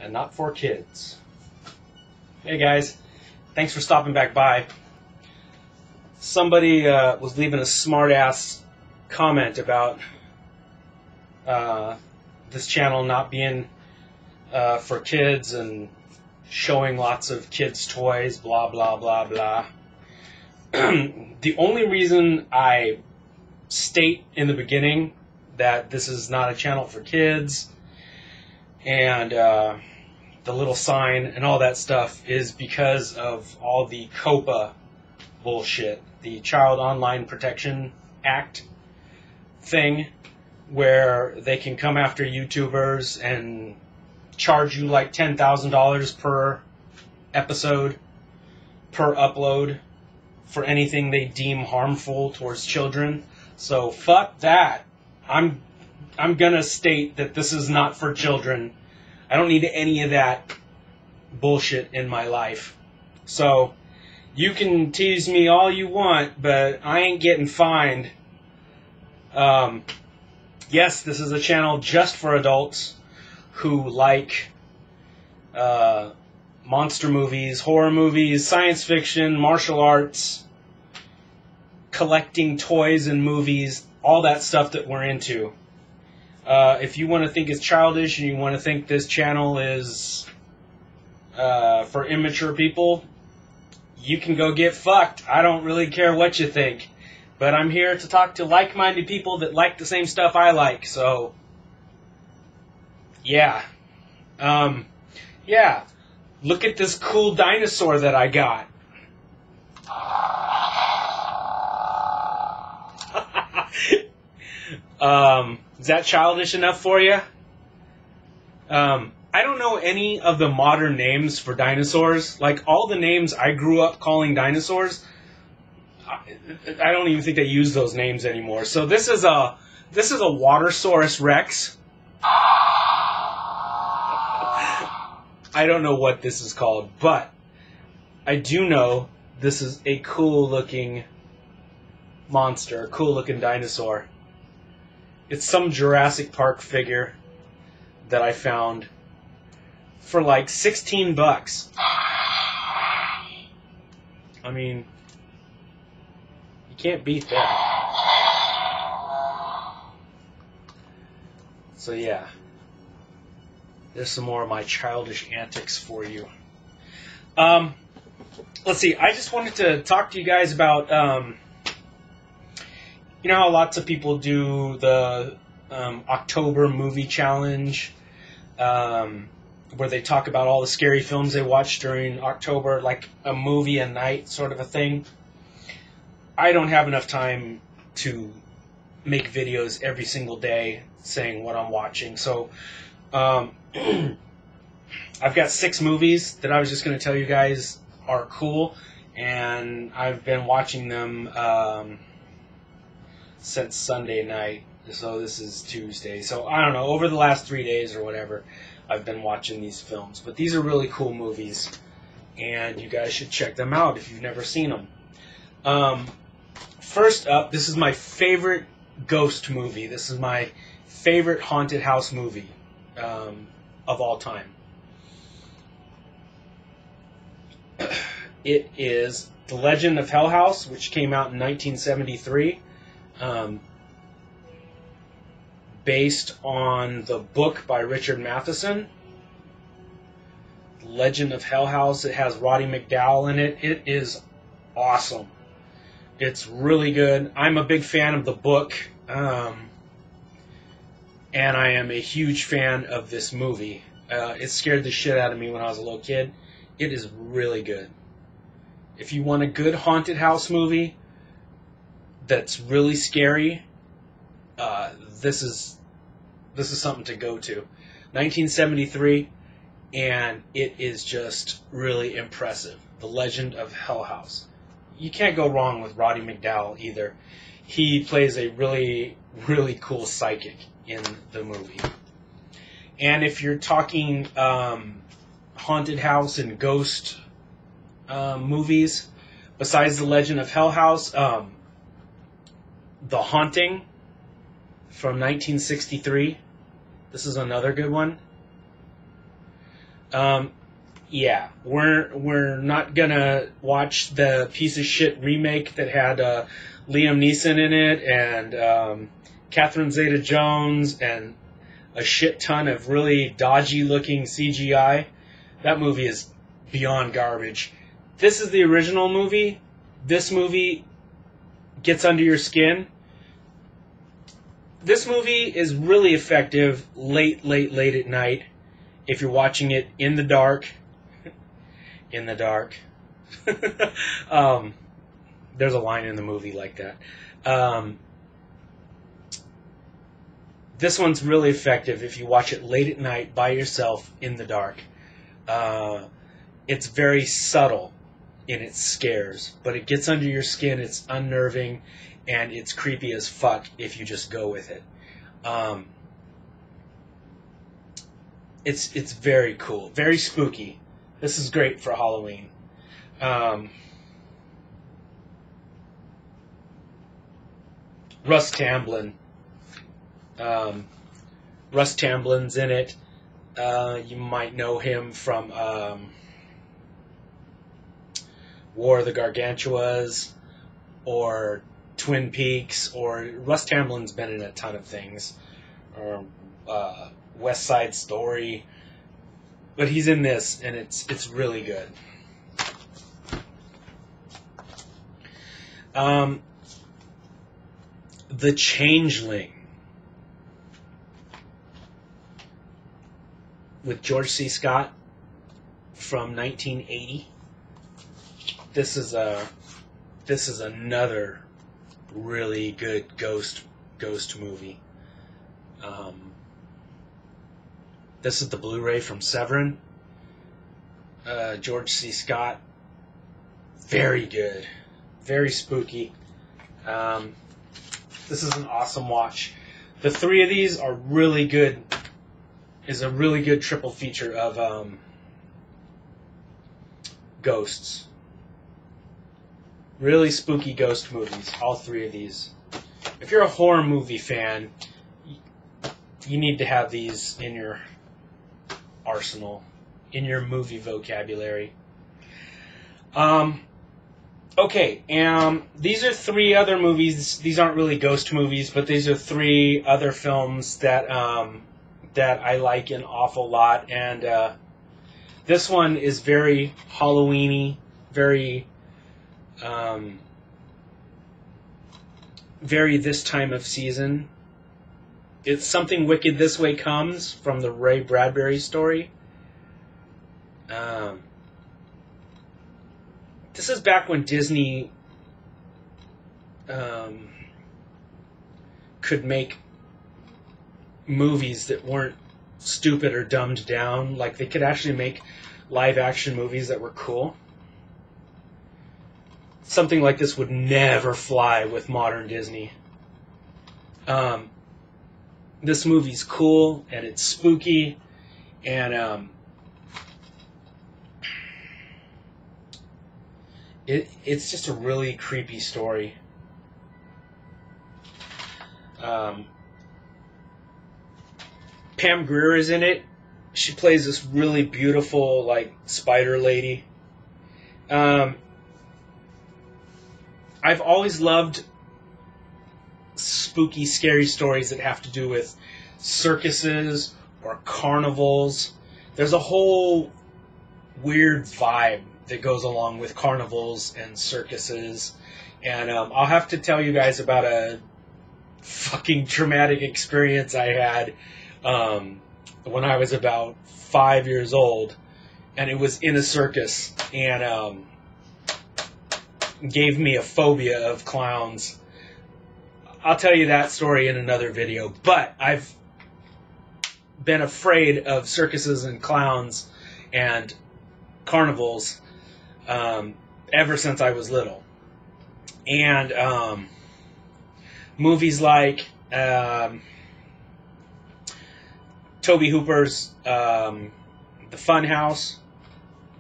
and not for kids. Hey guys, thanks for stopping back by. Somebody was leaving a smart-ass comment about this channel not being for kids and showing lots of kids' toys, blah, blah, blah, blah. The only reason I state in the beginning that this is not a channel for kids and the little sign and all that stuff is because of all the COPPA bullshit, the Child Online Protection Act thing, where they can come after YouTubers and charge you like $10,000 per episode, per upload, for anything they deem harmful towards children. So fuck that. I'm gonna state that this is not for children. I don't need any of that bullshit in my life. So you can tease me all you want, but I ain't getting fined. Yes, this is a channel just for adults who like monster movies, horror movies, science fiction, martial arts, collecting toys and movies, all that stuff that we're into. If you want to think it's childish and you want to think this channel is for immature people, you can go get fucked. I don't really care what you think. But I'm here to talk to like-minded people that like the same stuff I like, so yeah. Yeah. Look at this cool dinosaur that I got. Is that childish enough for you? I don't know any of the modern names for dinosaurs. Like, all the names I grew up calling dinosaurs, I don't even think they use those names anymore. So this is a Watersaurus Rex. I don't know what this is called, but I do know this is a cool-looking monster, a cool-looking dinosaur. It's some Jurassic Park figure that I found for like 16 bucks. I mean, you can't beat that. So yeah, there's some more of my childish antics for you. Let's see, I just wanted to talk to you guys about, you know how lots of people do the October movie challenge, where they talk about all the scary films they watched during October, like a movie a night sort of a thing. I don't have enough time to make videos every single day saying what I'm watching. So I've got 6 movies that I was just going to tell you guys are cool, and I've been watching them since Sunday night. So this is Tuesday. So I don't know, over the last 3 days or whatever, I've been watching these films. But these are really cool movies, and you guys should check them out if you've never seen them. First up, this is my favorite ghost movie. This is my favorite haunted house movie of all time. It is The Legend of Hell House, which came out in 1973. Based on the book by Richard Matheson, Legend of Hell House. It has Roddy McDowall in it. It is awesome. It's really good. I'm a big fan of the book, and I am a huge fan of this movie. It scared the shit out of me when I was a little kid. It is really good. If you want a good haunted house movie that's really scary, this is something to go to. 1973, and it is just really impressive. The Legend of Hell House. You can't go wrong with Roddy McDowall either. He plays a really, really cool psychic in the movie. And if you're talking haunted house and ghost movies, besides The Legend of Hell House, The Haunting from 1963. This is another good one. Yeah, we're not gonna watch the piece of shit remake that had Liam Neeson in it and Catherine Zeta-Jones and a shit ton of really dodgy looking CGI. That movie is beyond garbage. This is the original movie. This movie gets under your skin. This movie is really effective late at night if you're watching it in the dark. In the dark. There's a line in the movie like that. This one's really effective if you watch it late at night by yourself in the dark. It's very subtle in its scares, but it gets under your skin, it's unnerving, and it's creepy as fuck if you just go with it. It's very cool, very spooky. This is great for Halloween. Russ Tamblyn. Russ Tamblyn's in it. You might know him from War of the Gargantuas or Twin Peaks, or Russ Tamblyn's been in a ton of things, or West Side Story, but he's in this, and it's really good. The Changeling with George C. Scott from 1980. This is another really good ghost movie. This is the Blu-ray from Severin. George C. Scott, very good, very spooky. This is an awesome watch. The three of these are really good. Is a really good triple feature of ghosts. Really spooky ghost movies, all three of these. If you're a horror movie fan, you need to have these in your arsenal, in your movie vocabulary. Okay, these are three other movies. These aren't really ghost movies, but these are three other films that that I like an awful lot. And this one is very Halloween-y, very very this time of season. It's Something Wicked This Way Comes from the Ray Bradbury story. This is back when Disney could make movies that weren't stupid or dumbed down. Like, they could actually make live action movies that were cool. Something like this would never fly with modern Disney. This movie's cool, and it's spooky, and it's just a really creepy story. Pam Grier is in it. She plays this really beautiful, like, spider lady. I've always loved spooky, scary stories that have to do with circuses or carnivals. There's a whole weird vibe that goes along with carnivals and circuses. And I'll have to tell you guys about a fucking traumatic experience I had when I was about 5 years old. And it was in a circus. And gave me a phobia of clowns. I'll tell you that story in another video. But I've been afraid of circuses and clowns and carnivals ever since I was little. And movies like Tobe Hooper's The Funhouse,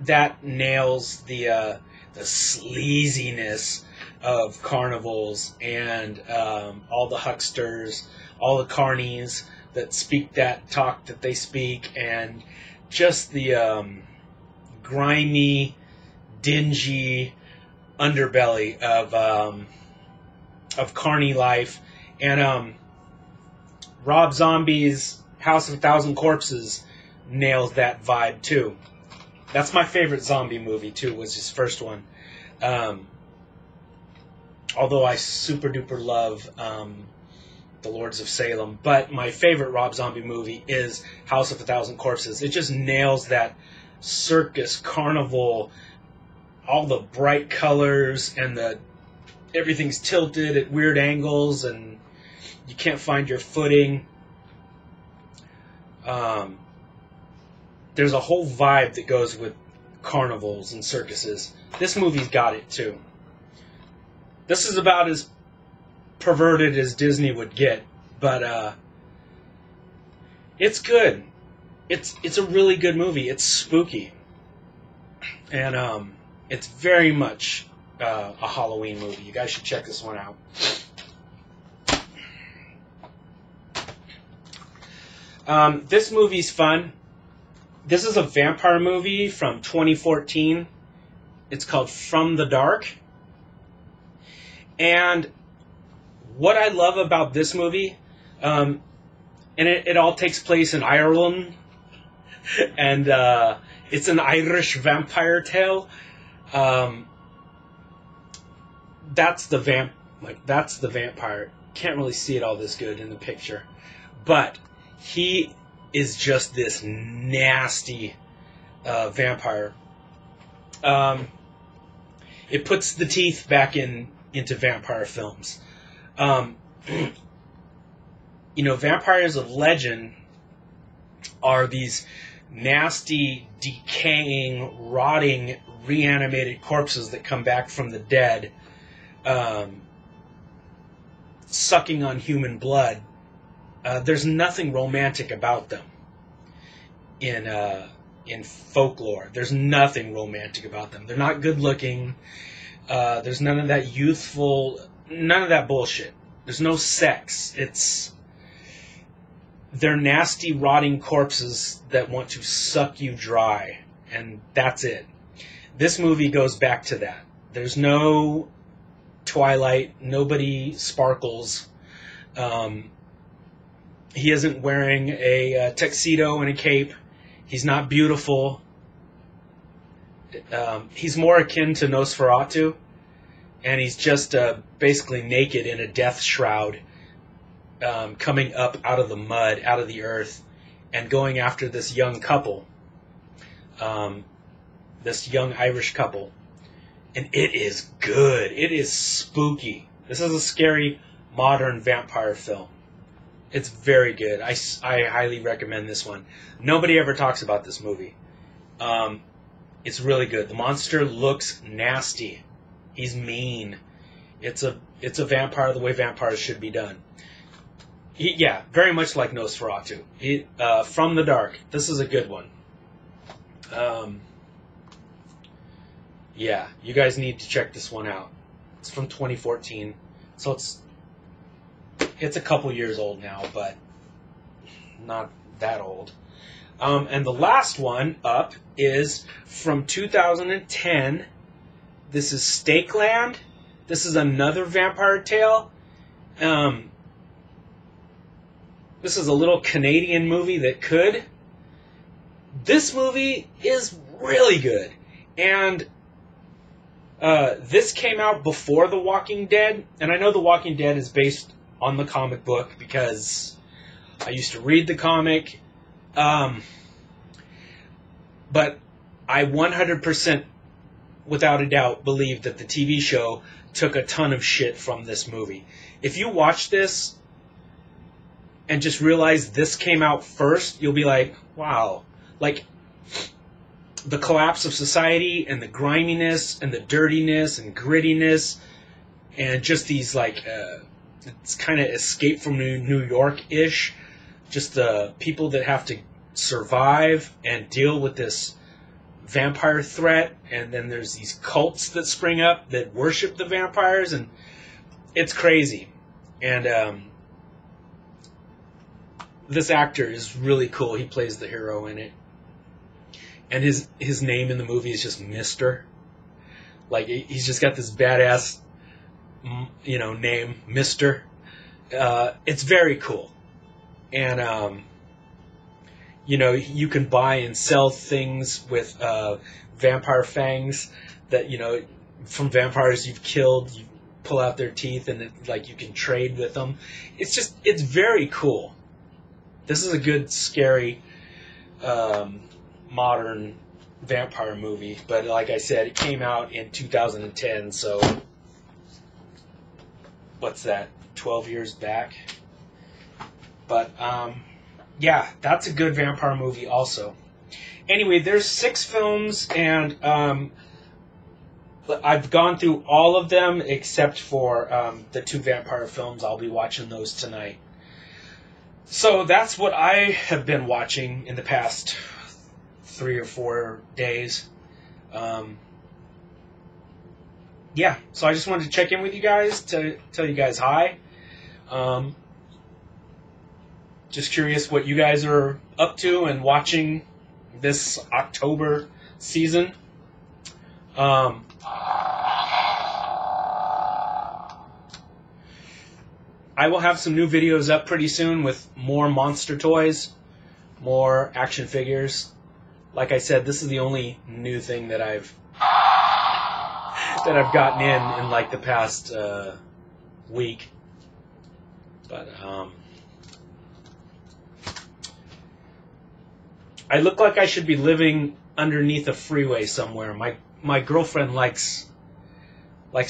that nails the sleaziness of carnivals and all the hucksters, all the carnies that speak that talk that they speak, and just the grimy, dingy underbelly of carny life, and Rob Zombie's House of a Thousand Corpses nails that vibe too. That's my favorite zombie movie too. Was his first one. Although I super duper love The Lords of Salem, but my favorite Rob Zombie movie is House of a Thousand Corpses. It just nails that circus, carnival, all the bright colors, and everything's tilted at weird angles, and you can't find your footing. There's a whole vibe that goes with carnivals and circuses. This movie's got it too. This is about as perverted as Disney would get, but it's good. It's a really good movie. It's spooky, and it's very much a Halloween movie. You guys should check this one out. This movie's fun. This is a vampire movie from 2014. It's called From the Dark. And what I love about this movie, and it all takes place in Ireland, and it's an Irish vampire tale. That's the vampire. Can't really see it all this good in the picture, but he is just this nasty vampire. It puts the teeth back into vampire films. Vampires of legend are these nasty, decaying, rotting, reanimated corpses that come back from the dead, sucking on human blood. There's nothing romantic about them in folklore. There's nothing romantic about them. They're not good looking. There's none of that youthful, none of that bullshit. There's no sex. They're nasty, rotting corpses that want to suck you dry, and that's it. This movie goes back to that. There's no Twilight. Nobody sparkles. He isn't wearing a tuxedo and a cape. He's not beautiful. He's more akin to Nosferatu, and he's just basically naked in a death shroud, coming up out of the mud, out of the earth, and going after this young couple, this young Irish couple. And it is good. It is spooky. This is a scary, modern vampire film. It's very good. I highly recommend this one. Nobody ever talks about this movie. It's really good. The monster looks nasty. He's mean. It's a vampire the way vampires should be done. Very much like Nosferatu. From the Dark. This is a good one. You guys need to check this one out. It's from 2014, so it's a couple years old now, but not that old. And the last one up is from 2010. This is Stakeland. This is another vampire tale. This is a little Canadian movie that could. This movie is really good. And this came out before The Walking Dead. And I know The Walking Dead is based on the comic book because I used to read the comic. But I 100%, without a doubt, believe that the TV show took a ton of shit from this movie. If you watch this and just realize this came out first, you'll be like, wow. Like, the collapse of society and the griminess and the dirtiness and grittiness and just these, like, it's kind of Escape from New York-ish. Just the people that have to survive and deal with this vampire threat, and then there's these cults that spring up that worship the vampires, and it's crazy. And this actor is really cool. He plays the hero in it. and his name in the movie is just Mister. Like, he's just got this badass, name, Mister. It's very cool, and you can buy and sell things with vampire fangs that from vampires you've killed. You pull out their teeth, and you can trade with them. It's very cool. This is a good, scary, modern vampire movie. But like I said, it came out in 2010, so what's that, 12 years back? But, yeah, that's a good vampire movie also. Anyway, there's 6 films, and I've gone through all of them except for the 2 vampire films. I'll be watching those tonight. So that's what I have been watching in the past 3 or 4 days. Yeah, so I just wanted to check in with you guys to tell you guys hi. Just curious what you guys are up to and watching this October season. I will have some new videos up pretty soon with more monster toys, more action figures. Like I said, this is the only new thing that I've gotten in like the past week. But I look like I should be living underneath a freeway somewhere. My girlfriend likes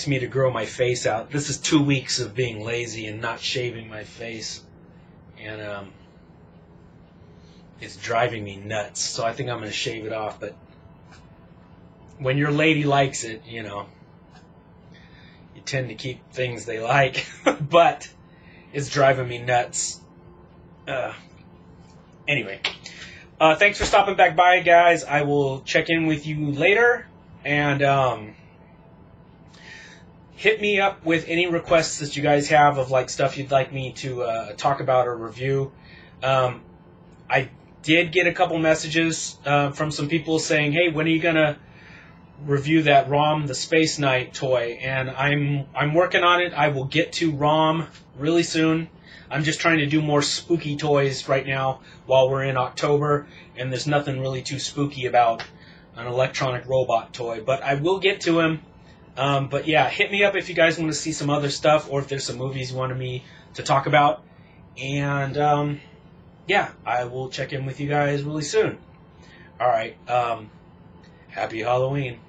me to grow my face out. This is 2 weeks of being lazy and not shaving my face, and it's driving me nuts. So I think I'm going to shave it off. But when your lady likes it, you tend to keep things they like. But it's driving me nuts. Anyway, thanks for stopping back by, guys. I will check in with you later, and hit me up with any requests that you guys have of stuff you'd like me to talk about or review. I did get a couple messages from some people saying, "Hey, when are you gonna review that ROM the Space Knight toy?" And I'm working on it. I will get to ROM really soon. I'm just trying to do more spooky toys right now while we're in October, and there's nothing really too spooky about an electronic robot toy. But I will get to him. But yeah, hit me up if you guys want to see some other stuff, or if there's some movies you wanted me to talk about. And yeah, I will check in with you guys really soon. Alright, happy Halloween.